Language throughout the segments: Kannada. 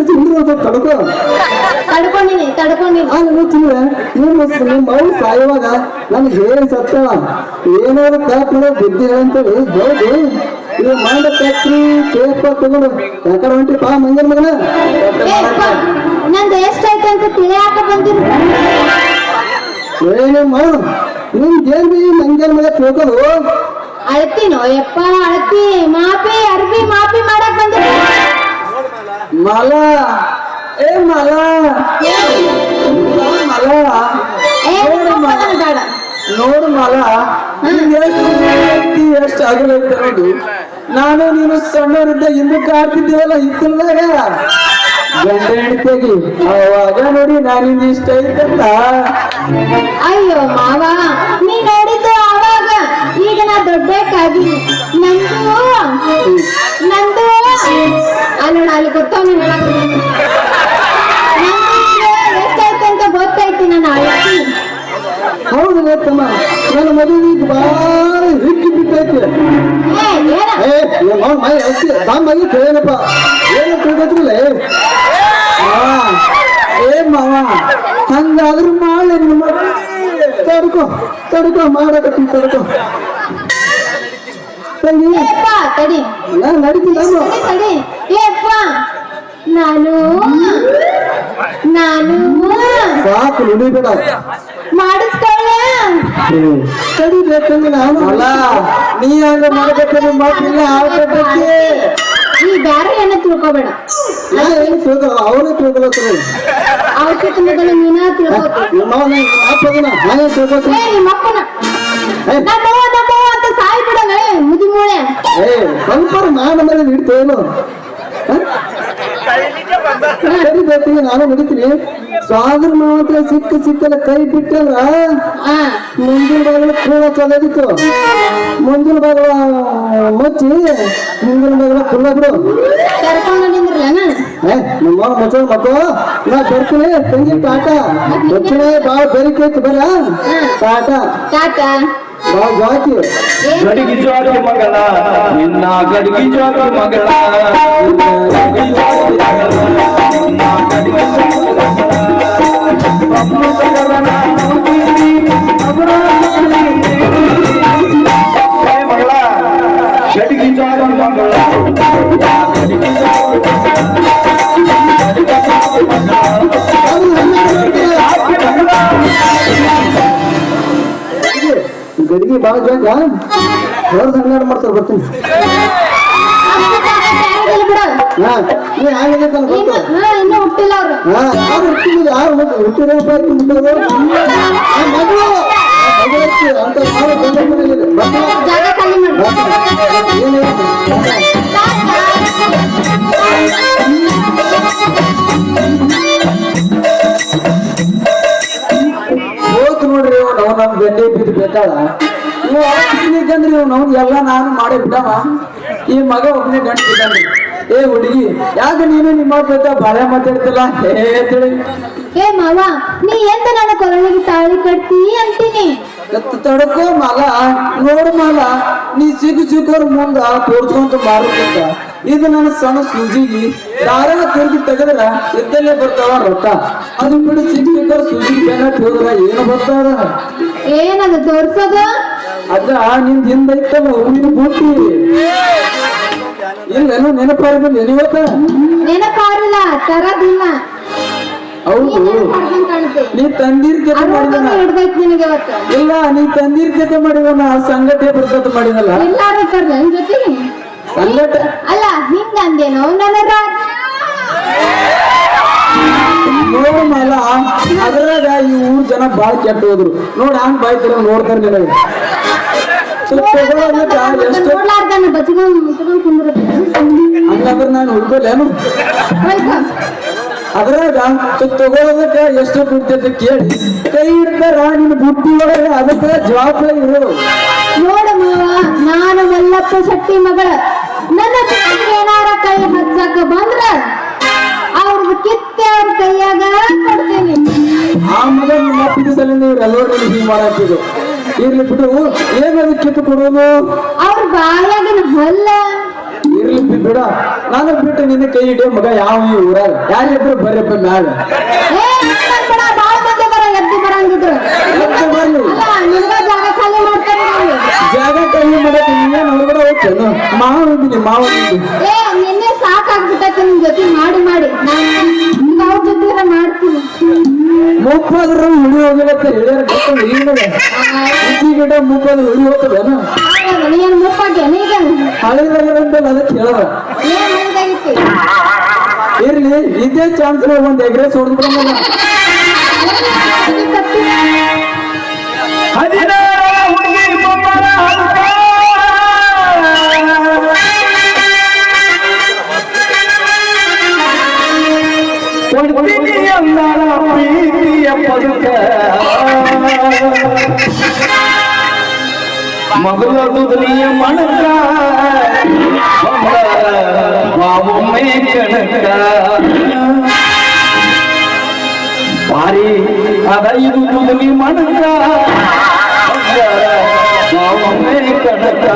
ಕರ್ಸಿ ಹಿಂದೆ ತಡ್ಕೋ ತಡ್ಕೊಂಡಿನಿ ನಿಮ್ಮ ಮೌ ಸಾಯುವಾಗ ನನ್ಗೆ ಹೇಳಿ ಸತ್ತ ಏನಾದ್ರು ಪ್ಯಾಕ್ ಮಾಡೋ ಬುದ್ಧಿ ಅಂತೇಳಿ ಹೌದು ಇದು ಮೈಂಡ್ ಫ್ಯಾಕ್ಟ್ರಿ ಟೇಪ್ ತಗೊಂಡು ಯಾಕಡೆ ಹೊಂಟ್ರಿಪ್ಪ ಮಂಗನ ಮಗನ ನಂದು ಎಷ್ಟೈತೆ ಅಂತ ತಿಳಿಯಾಕ ಬಂದಿರು ಏನಮ್ಮ ನಿನ್ ದೇವಿ ಮಂಗನ ಮಗ ತಿಳ್ಕೊಂಡು ಅಳ್ತೀನೋ ಯಪ್ಪ ಅಳ್ತಿ ಮಾಪಿ ಅರ್ಬಿ ಮಾಪಿ ಮಾಡಕ್ ಬಂದಿರು ಮಲ ಏ ಮಲ ಮಲ ಬೇಡ ನೋಡು ಮಲ ಎಷ್ಟು ಆಗಲೈತೆ ನೋಡು ನಾನು ನೀನು ಸಣ್ಣವರಿದ್ದ ಹಿಂದಕ್ಕೆ ಆಡ್ತಿದ್ದೀವಲ್ಲ ಹಿತ್ತಲ್ದಾಗ ಗಂಡ ಹೆಂಡತಿಯಾಗಿ ಅವಾಗ ನೋಡಿ ನಾನಿಂದ ಇಷ್ಟ ಐತಲ್ಲ ಅಯ್ಯೋ ಮಾವ ನೀ ನೋಡಿದ್ದು ಅವಾಗ ಈಗ ನಾ ದೊಡ್ಡಕ್ಕಾಗಿ ನಂದು ಅಲ್ಲೋಣ ಅಲ್ಲಿ ಗೊತ್ತವ ಎಷ್ಟೈತೆ ಅಂತ ಗೊತ್ತೈತಿ ನಾನು ಅಳ್ತಿ ಹೌದು ತಮ್ಮ ನನ್ನ ಮದುವೆ ಬಾಳ ಹಿಕ್ಕಿ ಬಿಟ್ಟೈತಿ ದಾಮಾಗಿ ಕೇಳಪ್ಪ ಏನು ತಿಳ್ಕೊತಿಲ್ಲ ಏ ಮಾವ ಹಂಗಾದ್ರೂ ಮಾಡಿ ತಡ್ಕೋ ಮಾಡಕತ್ತಿ ತಡ್ಕೋ ತಂಗಿ ತಡಿ ನಾನು ನಡೀತಿಲ್ಲ ತಡಿ ಏಪ್ಪ ನಾನು ಸಾಕು ನುಡಿಬೇಡ ಮಾಡಿಸ್ಕೊಳ್ಳ ತಡಿಬೇಕಂದ್ರೆ ನಾನು ಅಲ್ಲ ನೀ ಹಂಗ ಮಾಡ್ಬೇಕಂದ್ರೆ ಮಾತಿಲ್ಲ ಆಗ್ಬೇಕಂತೆ ಈ ಬ್ಯಾರೆ ಏನ ತಿಳ್ಕೊಬೇಡ ಏನು ತಿಳ್ಕೊ ಅವನೇ ತಿಳ್ಕೊಳತ್ತಾರೆ ಔಷಧ ಮೊದಲು ನೀನ ತಿಳ್ಕೊತೀನಿ ನಾನೇ ತಿಳ್ಕೊತೀನಿ ನಿಮ್ಮಪ್ಪನ ನಮ್ಮವ್ವ ಅಂತ ಸಾಯಿ ಬಿಡಲ್ಲ ಮುದಿ ಮೂಳೆ ಸ್ವಲ್ಪ ನಾನು ಮನೆ ಇಡ್ತೇನು ಸರಿಬೇಕು ನಾನು ನಡೀತೀನಿ ಸ್ವಾದ್ರ ಮಾತ್ರ ಸಿಕ್ಕಲ್ಲ ಕೈ ಬಿಟ್ಟಂದ್ರ ಮುಂದಿನ ಬಾಗಿಲು ಕೂಡ ಚಲೋದಿತ್ತು ಮುಂದಿನ ಬಾಗಿಲ ಮುಚ್ಚಿ ಮುಂದಿನ ಬಾಗಿಲ ಖುಲ್ಲ ಬಿಡು ಕರ್ಕೊಂಡು ನಿಂದ್ರಲ್ಲ ನಮ್ಮ ಮಕ್ಕಳು ನಾ ಬರ್ತೀನಿ ತಂಗಿ ಟಾಟಾ ದಕ್ಷಿಣ ಬಾಳ ಬೆರಿಕೈತಿ ಬರ ಟಾಟಾ ಬಾಳ ಜಾತಿ ಗಡಿಗೆ ಜಾತಿ ಮಗಳ ನಿನ್ನ ಗಡಿಗೆ ಜಾತಿ ಮಗಳ ಮಗಳ ಗಡಿಗೆ ಜಾತಿ ಮಗಳ ಗಡಿಗೆ ಬಾಳ ಜಾಗ ಹೊರದ್ ಹನ್ನೆರಡು ಮಾಡ್ತಾರೆ ಬರ್ತೀನಿ ನೀ ಆಗಿದೆ ಗೊತ್ತು ಇನ್ನು ಹುಟ್ಟಿಲ್ಲ ಅವ್ರು ಯಾರು ಹುಟ್ಟಿರೋ ಅಂತ ಜಾಗ ಖಾಲಿ ಹೋತ್ ನೋಡ್ರಿ ನಾವು ನಮ್ ಬೆಂಡೆ ಬಿದ್ದು ಬೇಕಾಳ ನೀವು ಅವನಿಗಂದ್ರಿ ನಾವು ಎಲ್ಲ ನಾನು ಮಾಡೇ ಬಿಡವ ಈ ಮಗ ಒಬ್ಬನೇ ಗಂಟು ಬಿದ್ದಾನ್ರಿ ಏ ಹುಡುಗಿ ಯಾಕೆ ನೀನು ನಿಮ್ಮ ಬೇಕ ಬಾಳೆ ಮಾತಾಡ್ತಿಲ್ಲ ಹೇಳಿ ಏ ಮಾವ ನೀ ಎಂತ ನನ್ನ ಕೊರಳಿಗೆ ತಾಳಿ ಕಟ್ತಿ ಅಂತೀನಿ ತಡ್ಕೋ ಮಾಲ ನೋಡು ಮಾಲ ನೀ ಸಿಕ್ಕವ್ರ ಮುಂದ ತೋರ್ಸ್ಕೊಂತ ಮಾರುತ್ತ ಇದು ನನ್ನ ಸಣ್ಣ ಸೂಜಿಗಿ ದಾರ ತಿರುಗಿ ತೆಗದ್ರ ಇದ್ದಲ್ಲೇ ಬರ್ತಾವ ರೊಕ್ಕ ಅದು ಬಿಡು ಸಿಕ್ಕವ್ರ ಸೂಜಿಗೆ ಬೆನ್ನಟ್ಟಿ ಹೋದ್ರ ಏನು ಬರ್ತಾವ ಏನದು ತೋರ್ಸೋದು ಅದ ನಿಂದ ಹಿಂದೈತಲ್ಲ ಹೂವಿನ ಬೂಟಿ ಇಲ್ಲೇನು ನೆನಪಾರಿ ಬಂದು ಎನಿವತ್ತ ನೆನಪಾರಿಲ್ಲ ತರದಿಲ್ಲ ಹೌದು ನೀ ತಂದಿರ್ ಜೊತೆ ಮಾಡಿದನ ಇಲ್ಲ ನೀ ತಂದಿರ್ ಜೊತೆ ಮಾಡಿದನ ಸಂಗತಿ ಬರ್ತದ ಮಾಡಿದಲ್ಲ ಸಂಗಟ ಅಲ್ಲ ಹಿಂಗಂದೇನೋ ನನ್ನ ನೋಡು ಮಾಲ ಅದ್ರಾಗ ಈ ಊರ್ ಜನ ಬಾಳ್ ಕೆಟ್ಟ ಹೋದ್ರು ನೋಡ್ ಹಂಗ್ ಬಾಯ್ತಾರ ನೋಡ್ತಾರ ನಿನಗೆ ಹಂಗಂದ್ರ ನಾನು ಹುಡ್ಕೋಲೇನು ಅದ್ರಾಗ ತಗೊಳೋದಕ್ಕ ಎಷ್ಟು ಬಿಡ್ತೈತೆ ಕೇಳಿ ಕೈ ಹಿಡ್ತಾರ ನಿನ್ನ ಬುಟ್ಟಿ ಒಳಗೆ ಅದಕ್ಕ ಜವಾಬ್ದಾರಿ ಇರೋದು ನೋಡು ನಾನು ಮಲ್ಲಪ್ಪ ಶೆಟ್ಟಿ ಮಗಳ ನನ್ನ ಏನಾರ ಕೈ ಹಚ್ಚಕ ಬಂದ್ರ ಅವ್ರದ್ದು ಕಿತ್ತೆ ಅವ್ರ ಕೈಯಾಗ ಕೊಡ್ತೇನೆ ಆ ಮಗ ನಿಮ್ಮ ಅಪ್ಪಿದ ಸಲಿಂದ ಇವ್ರೆಲ್ಲರೂ ಹೀಗೆ ಮಾಡಾಕಿದ್ರು ಇರ್ಲಿ ಬಿಡು ಏನದು ಕಿತ್ತು ಕೊಡೋದು ಅವ್ರ ಬಾಯಾಗಿನ ಹಲ್ಲ ಇರ್ಲಿ ಬಿಡ ನಾನು ಬಿಟ್ಟು ನಿನ್ನ ಕೈ ಹಿಡಿಯೋ ಮಗ ಯಾವ ಈ ಊರಾಗ ಯಾರಿಬ್ರು ಬರ್ರಪ್ಪ ಮ್ಯಾಗ ಏ ನನ್ ಕಡೆ ಬಾಳ ಮಂದಿ ಬರ ಎದ್ದು ಬರಂಗಿದ್ರು ಎದ್ದು ಬರ್ಲಿ ನಿಮ್ಗ ಜಾಗ ಖಾಲಿ ಮಾಡ್ತಾರೆ ನಾವು. ಜಾಗ ಕೈ ಮಾಡಕ್ಕೆ ನೀನೇನು ಹೊರಗಡೆ ಹೋಗ್ತೇನು ಮಾವಿದ್ದೀನಿ ಮಾವಿದ್ದೀನಿ ಏ ನಿನ್ನೆ ಸಾಕಾಗ್ಬಿಟ್ಟೈತೆ ನಿಮ್ ಜೊತೆ ಮಾಡಿ ಮಾಡಿ ನಾನು ಅವ್ರ ಜೊತೆ ಮಾಡ್ತೀನಿ. ಮುಪ್ಪಾದ್ರೂ ಹುಳಿ ಹೋಗಿಲ್ಲತ್ತ ಹೇಳ್ಯಾರ ಗೊತ್ತಂದ್ರೆ ಈಗ ಗಿಡ ಮುಪ್ಪಾದ್ರೂ ಹುಳಿ ಹೋಗ್ತದೇನು ಏನ್ ಮುಪ್ಪಾಗೆ ನೀಗ ಹಳೆದಾಗಿರಂತಲ್ಲ ಅದಕ್ಕೆ ಹೇಳದ ಏನ್ ಮಾಡಿದಾಗಿತ್ತು ಇರ್ಲಿ ಇದೇ ಚಾನ್ಸ್ ಒಂದ್ ಎಗ್ರೆಸ್ ಹೊಡೆದು ಬಿಡೋಣ ಹದಿನಾರ ಹುಡುಗಿ ಬೊಮ್ಮನ ಹಬ್ಬ. ಕೊಡ್ತೀನಿ ಅಂದಾಳ ಪ್ರೀತಿಯ ಪದಕ ಮಗಳ ದುದಲಿಯ ಮಣಕ ಬಾವೊಮ್ಮೆ ಕಣಕ ಭಾರಿ ಅದ ಇದು ದುದಲಿ ಮಣಕ ಬಾವೊಮ್ಮೆ ಕಣಕ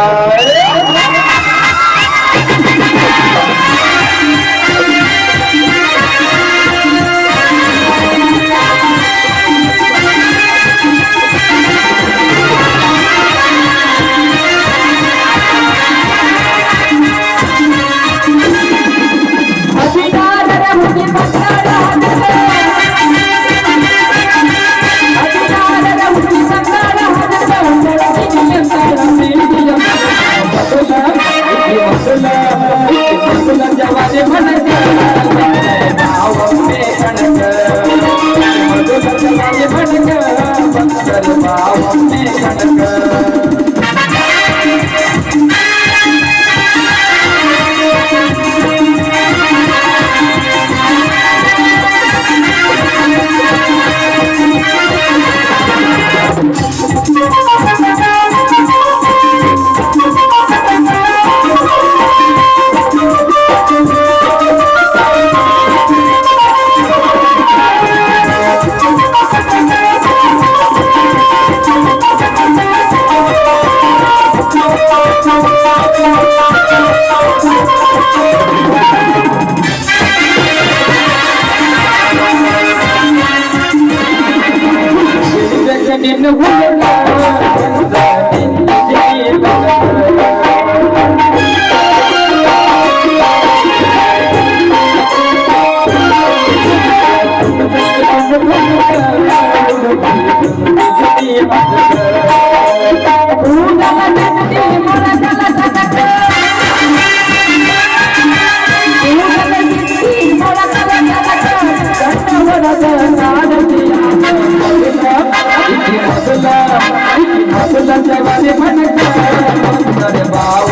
ಬಾವ